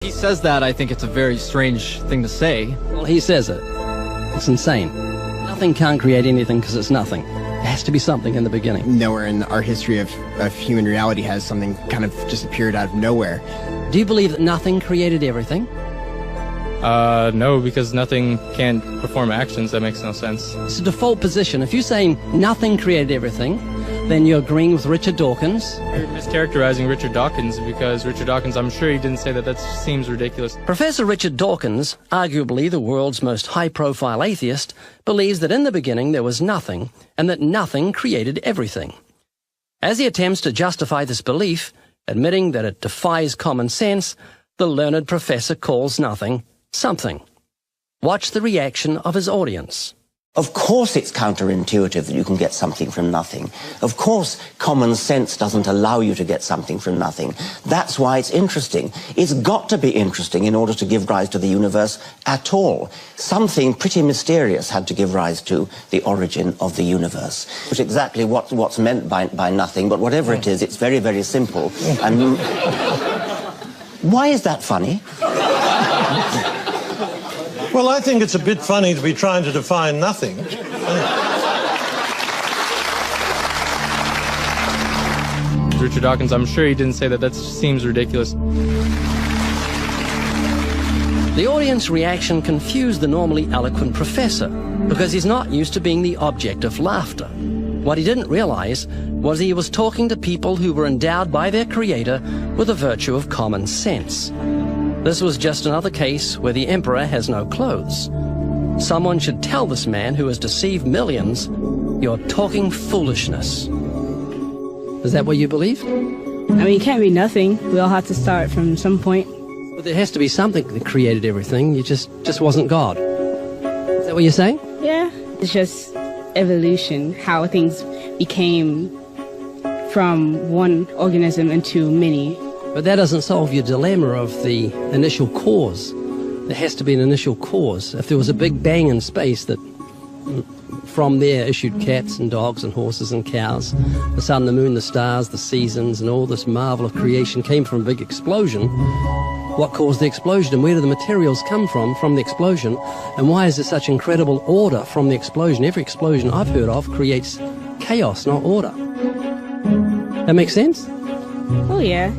He says that, I think it's a very strange thing to say. Well, he says it. It's insane. Nothing can't create anything because it's nothing. There has to be something in the beginning. Nowhere in our history of human reality has something kind of just appeared out of nowhere. Do you believe that nothing created everything? No, because nothing can perform actions. That makes no sense. It's a default position. If you're saying nothing created everything, then you're agreeing with Richard Dawkins. You're mischaracterizing Richard Dawkins, because Richard Dawkins, I'm sure he didn't say that. That seems ridiculous. Professor Richard Dawkins, arguably the world's most high-profile atheist, believes that in the beginning there was nothing, and that nothing created everything. As he attempts to justify this belief, admitting that it defies common sense, the learned professor calls nothing something. Watch the reaction of his audience. Of course it's counterintuitive that you can get something from nothing. Of course common sense doesn't allow you to get something from nothing. That's why it's interesting. It's got to be interesting in order to give rise to the universe at all. Something pretty mysterious had to give rise to the origin of the universe. Which is exactly what's meant by nothing, but whatever it is, it's very, very simple. And why is that funny? Well, I think it's a bit funny to be trying to define nothing. Richard Dawkins, I'm sure he didn't say that. That seems ridiculous. The audience reaction confused the normally eloquent professor because he's not used to being the object of laughter. What he didn't realize was he was talking to people who were endowed by their creator with the virtue of common sense. This was just another case where the emperor has no clothes. Someone should tell this man who has deceived millions, "You're talking foolishness." Is that what you believe? I mean, it can't be nothing. We all have to start from some point. But there has to be something that created everything. You just wasn't God. Is that what you're saying? Yeah. It's just evolution, how things became from one organism into many. But that doesn't solve your dilemma of the initial cause. There has to be an initial cause. If there was a big bang in space that from there issued cats and dogs and horses and cows, the sun, the moon, the stars, the seasons, and all this marvel of creation came from a big explosion, what caused the explosion, and where do the materials come from the explosion, and why is there such incredible order from the explosion? Every explosion I've heard of creates chaos, not order. That makes sense? Oh, yeah.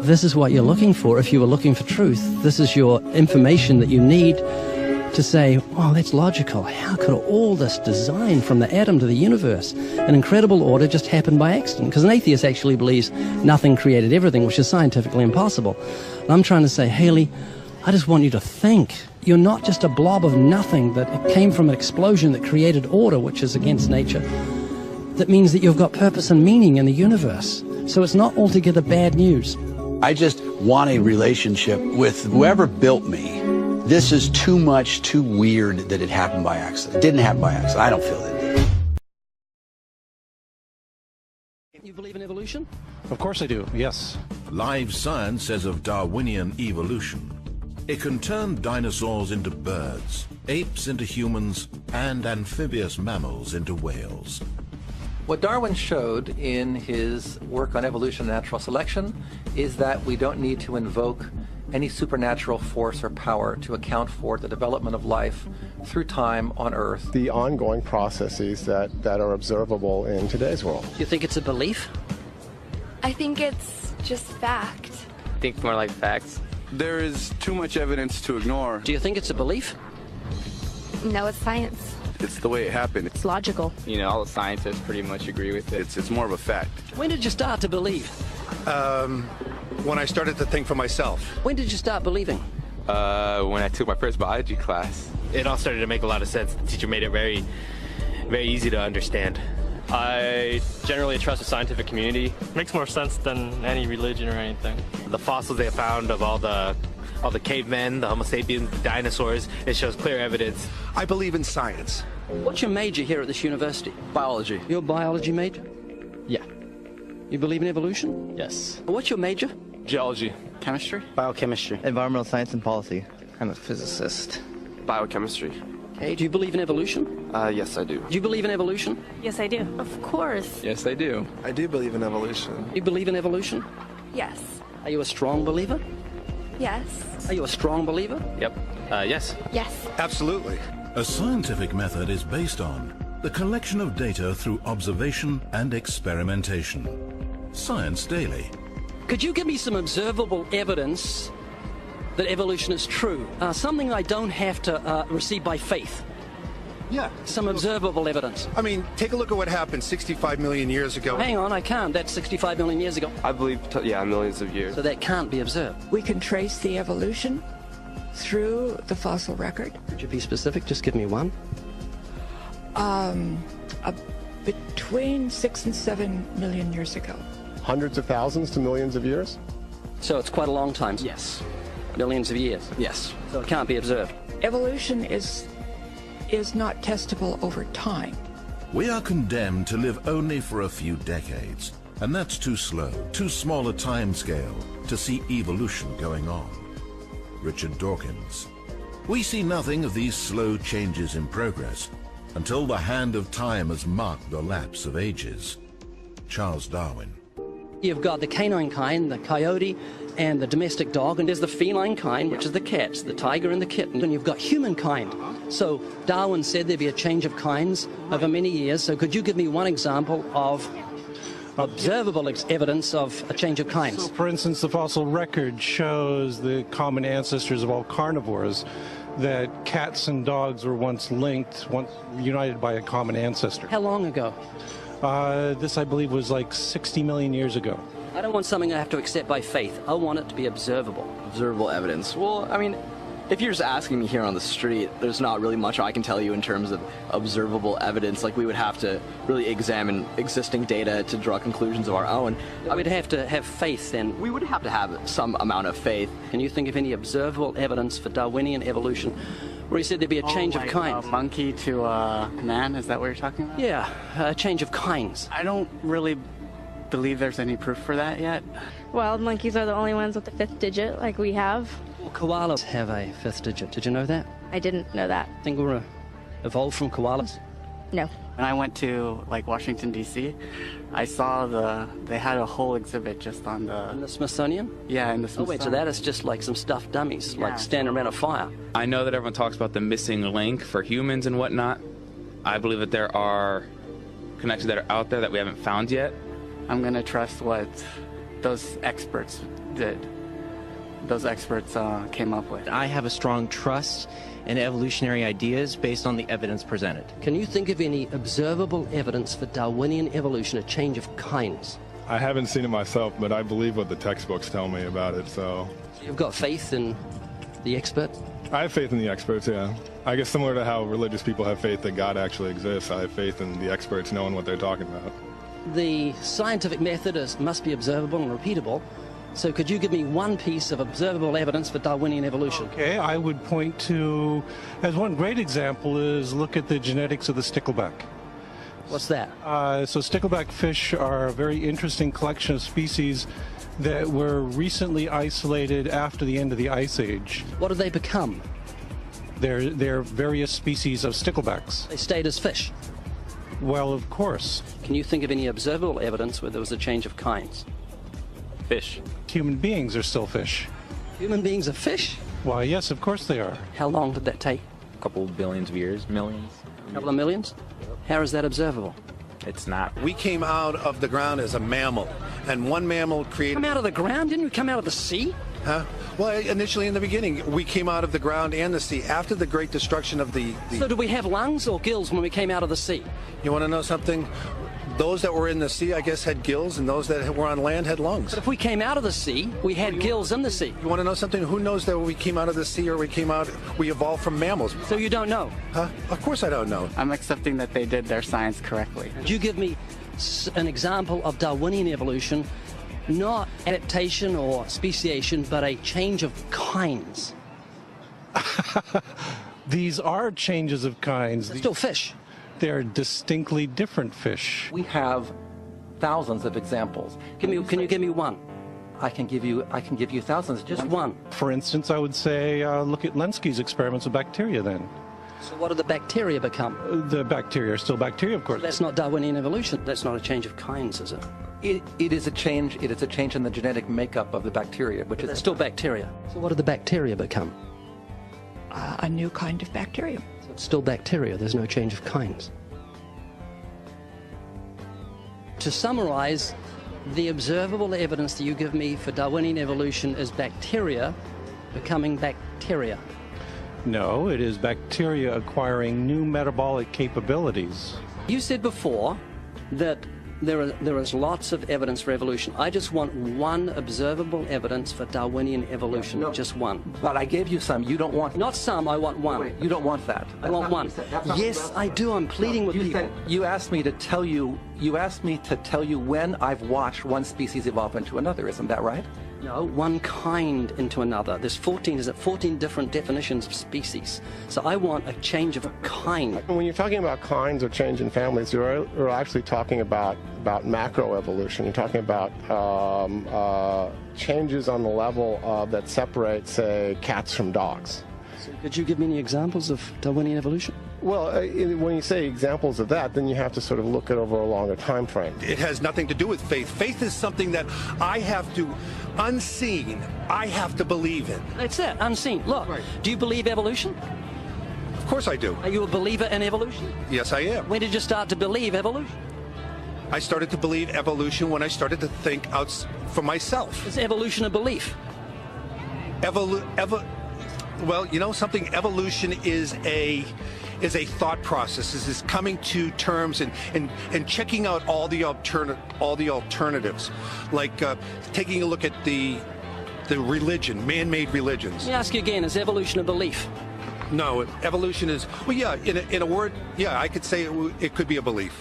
This is what you're looking for. If you were looking for truth, this is your information that you need to say, oh, that's logical. How could all this design from the atom to the universe, an incredible order, just happen by accident? Because an atheist actually believes nothing created everything, which is scientifically impossible. And I'm trying to say, Haley, I just want you to think. You're not just a blob of nothing that came from an explosion that created order, which is against nature. That means that you've got purpose and meaning in the universe. So it's not altogether bad news. I just want a relationship with whoever built me. This is too much, too weird that it happened by accident. It didn't happen by accident. I don't feel that it did. You believe in evolution? Of course I do, yes. Live science says of Darwinian evolution, it can turn dinosaurs into birds, apes into humans, and amphibious mammals into whales. What Darwin showed in his work on evolution and natural selection is that we don't need to invoke any supernatural force or power to account for the development of life through time on Earth. The ongoing processes that are observable in today's world. You think it's a belief? I think it's just fact. I think more like facts. There is too much evidence to ignore. Do you think it's a belief? No, it's science. It's the way it happened. It's logical. You know, all the scientists pretty much agree with it. It's more of a fact. When did you start to believe? When I started to think for myself. When did you start believing? When I took my first biology class. It all started to make a lot of sense. The teacher made it very, very easy to understand. I generally trust the scientific community. Makes more sense than any religion or anything. The fossils they found of all the cavemen, the Homo sapiens, the dinosaurs, it shows clear evidence. I believe in science. What's your major here at this university? Biology. Your biology major? Yeah. You believe in evolution? Yes. What's your major? Geology. Chemistry? Biochemistry. Environmental science and policy. I'm a physicist. Biochemistry. Okay, do you believe in evolution? Yes, I do. Do you believe in evolution? Yes, I do. Of course. Yes, I do. I do believe in evolution. You believe in evolution? Yes. Are you a strong believer? Yes. Are you a strong believer? Yep. Yes. Yes. Absolutely. A scientific method is based on the collection of data through observation and experimentation. Science Daily. Could you give me some observable evidence that evolution is true? Something I don't have to receive by faith. Yeah. Some observable evidence. I mean, take a look at what happened 65 million years ago. Hang on, I can't. That's 65 million years ago. I believe, millions of years. So that can't be observed. We can trace the evolution through the fossil record. Could you be specific? Just give me one. Between 6 and 7 million years ago. Hundreds of thousands to millions of years? So it's quite a long time. Yes. Millions of years. Yes. So it can't be observed. Evolution is not testable over time. We are condemned to live only for a few decades, and that's too slow, too small a time scale to see evolution going on. Richard Dawkins. We see nothing of these slow changes in progress until the hand of time has marked the lapse of ages. Charles Darwin. You've got the canine kind, the coyote, and the domestic dog, and there's the feline kind, which is the cats, the tiger and the kitten, and you've got humankind. So Darwin said there'd be a change of kinds over many years, so could you give me one example of observable evidence of a change of kinds? So, for instance, the fossil record shows the common ancestors of all carnivores, that cats and dogs were once linked, once united by a common ancestor. How long ago? This, I believe, was like 60 million years ago. I don't want something I have to accept by faith. I want it to be observable. Observable evidence. Well, I mean, if you're just asking me here on the street, there's not really much I can tell you in terms of observable evidence. Like, we would have to really examine existing data to draw conclusions of our own. I would have to have faith then. We would have to have some amount of faith. Can you think of any observable evidence for Darwinian evolution where he said there'd be a change of kinds? Monkey to man, is that what you're talking about? Yeah, a change of kinds. I don't really believe there's any proof for that yet. Wild monkeys are the only ones with the 5th digit, like we have. Well, koalas have a 5th digit. Did you know that? I didn't know that. Think we're evolved from koalas? No. When I went to Washington D.C., I saw they had a whole exhibit just on the... In the Smithsonian? Yeah, in the Smithsonian. Oh wait, so that is just like some stuffed dummies, like standing around a fire. I know that everyone talks about the missing link for humans and whatnot. I believe that there are connections that are out there that we haven't found yet. I'm going to trust what those experts did. Those experts came up with. I have a strong trust in evolutionary ideas based on the evidence presented. Can you think of any observable evidence for Darwinian evolution, a change of kinds? I haven't seen it myself, but I believe what the textbooks tell me about it, so... You've got faith in the experts? I have faith in the experts, yeah. I guess similar to how religious people have faith that God actually exists, I have faith in the experts knowing what they're talking about. The scientific method must be observable and repeatable. So could you give me one piece of observable evidence for Darwinian evolution? Okay, I would point to, as one great example, is look at the genetics of the stickleback. What's that? So stickleback fish are a very interesting collection of species that were recently isolated after the end of the Ice Age. What did they become? They're various species of sticklebacks. They stayed as fish? Well, of course. Can you think of any observable evidence where there was a change of kinds? Fish. Human beings are still fish. Human beings are fish? Why, yes, of course they are. How long did that take? A couple billions of years, millions. A couple of millions? How is that observable? It's not. We came out of the ground as a mammal, and one mammal created... Come out of the ground? Didn't we come out of the sea? Huh? Well, initially in the beginning, we came out of the ground and the sea after the great destruction of the... So did we have lungs or gills when we came out of the sea? You want to know something? Those that were in the sea, I guess, had gills, and those that were on land had lungs. But if we came out of the sea, we had gills in the sea. You want to know something? Who knows that we came out of the sea or we evolved from mammals? So you don't know? Huh? Of course I don't know. I'm accepting that they did their science correctly. Could you give me an example of Darwinian evolution, not adaptation or speciation, but a change of kinds? These are changes of kinds. They're still fish. They're distinctly different fish. We have thousands of examples. Can you give me one? I can give you thousands. Just one. For instance, I would say look at Lenski's experiments with bacteria then. So what do the bacteria become? The bacteria are still bacteria, of course. That's not Darwinian evolution. That's not a change of kinds, is it? It is a change. It is a change in the genetic makeup of the bacteria, which is still bacteria. So what did the bacteria become? A new kind of bacterium. So it's still bacteria. There's no change of kinds. To summarize, the observable evidence that you give me for Darwinian evolution is bacteria becoming bacteria. No, it is bacteria acquiring new metabolic capabilities. You said before that there is lots of evidence for evolution. I just want one observable evidence for Darwinian evolution, just one. But I gave you some. You don't want... Not some, I want one. Wait, you don't want that. I want one. Yes, I do. I'm pleading with people. You asked me to tell you when I've watched one species evolve into another. Isn't that right? No, one kind into another. There's 14 different definitions of species. So I want a change of a kind. When you're talking about kinds or change in families, you're actually talking about macroevolution. You're talking about changes on the level that separate, say, cats from dogs. So could you give me any examples of Darwinian evolution? Well, when you say examples of that, then you have to sort of look at over a longer time frame. It has nothing to do with faith. Faith is something that I have to, unseen, I have to believe in. That's it, unseen. Look, do you believe evolution? Of course I do. Are you a believer in evolution? Yes, I am. When did you start to believe evolution? I started to believe evolution when I started to think out for myself. Is evolution a belief? Well, you know something, evolution is a thought process. Is coming to terms and checking out all the alternatives, like taking a look at the religion, man-made religions. Let me ask you again: is evolution a belief? No, evolution is, well, yeah, in a word, yeah, I could say it could be a belief.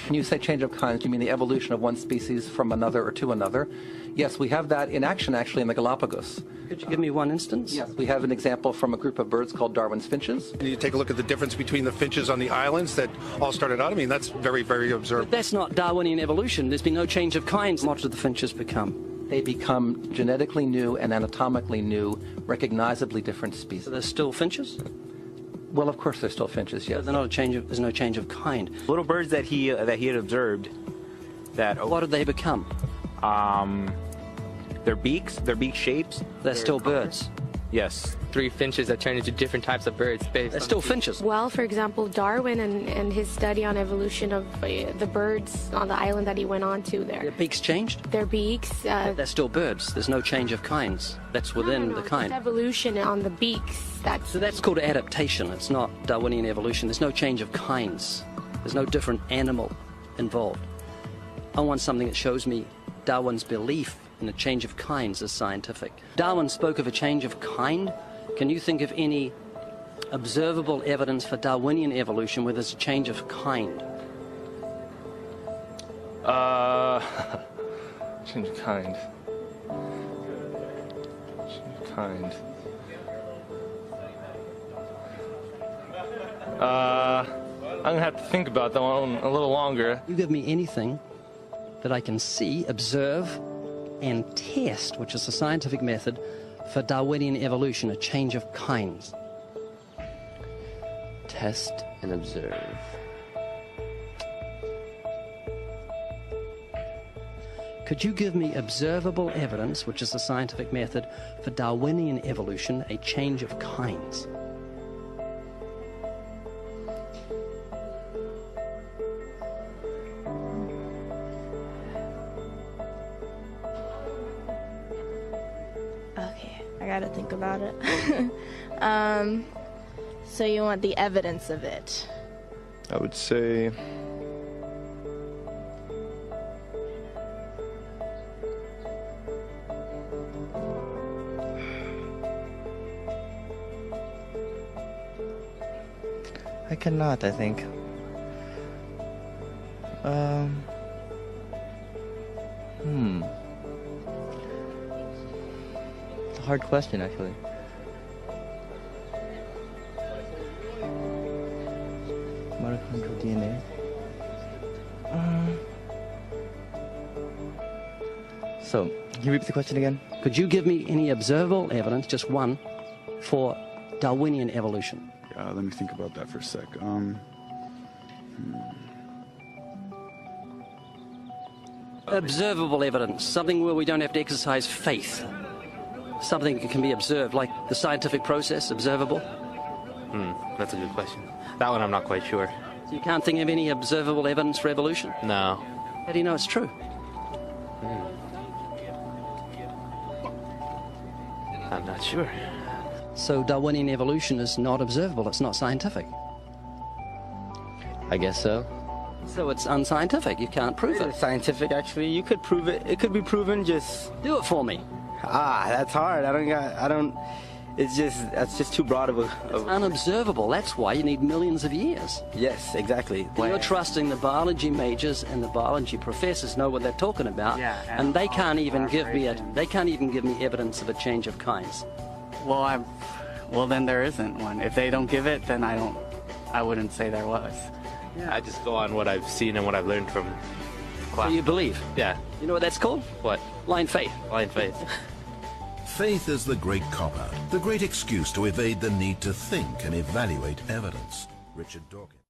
When you say change of kinds, you mean the evolution of one species from another or to another? Yes, we have that in action, actually, in the Galapagos. Could you give me one instance? Yes, we have an example from a group of birds called Darwin's finches. You take a look at the difference between the finches on the islands that all started out. I mean, that's very, very observable. But that's not Darwinian evolution. There's been no change of kinds. What do the finches become? They become genetically new and anatomically new, recognizably different species. So they're still finches? Well, of course they're still finches, yes. But they're not a change of, there's no change of kind. Little birds that he had observed. What did they become? Their beak shapes. They're still birds. Yes. 3 finches that turn into different types of birds. They're still finches. Well, for example, Darwin and his study on evolution of the birds on the island that he went on to there. Their beaks changed? Their beaks. They're still birds. There's no change of kinds. That's within the kind. It's evolution on the beaks. So that's called adaptation. It's not Darwinian evolution. There's no change of kinds. There's no different animal involved. I want something that shows me Darwin's belief in a change of kinds is scientific. Darwin spoke of a change of kind. Can you think of any observable evidence for Darwinian evolution where there's a change of kind? Change of kind. Change of kind. I'm gonna have to think about that one a little longer. You give me anything that I can see, observe, and test, which is a scientific method for Darwinian evolution, a change of kinds. Test and observe. Could you give me observable evidence, which is a scientific method for Darwinian evolution, a change of kinds? I gotta think about it. So you want the evidence of it? I would say I cannot, I think. It's a hard question, actually. Mitochondrial DNA. So, can you repeat the question again? Could you give me any observable evidence, just one, for Darwinian evolution? Let me think about that for a sec. Observable evidence, something where we don't have to exercise faith. Something that can be observed, like the scientific process, observable. That's a good question. That one I'm not quite sure. So you can't think of any observable evidence for evolution? No. How do you know it's true? I'm not sure. So Darwinian evolution is not observable, it's not scientific. I guess so. So it's unscientific, you can't prove it. It's scientific, actually. You could prove it. It could be proven, just... Do it for me. That's hard. That's just too broad of a... It's unobservable, that's why you need millions of years. Yes, exactly. You're trusting the biology majors and the biology professors know what they're talking about, and they can't even give me evidence of a change of kinds. Well, then there isn't one. If they don't give it, then I wouldn't say there was. Yeah. I just go on what I've seen and what I've learned from class. So you believe? Yeah. You know what that's called? What? Blind faith. Blind faith. Faith is the great cop-out, the great excuse to evade the need to think and evaluate evidence. Richard Dawkins.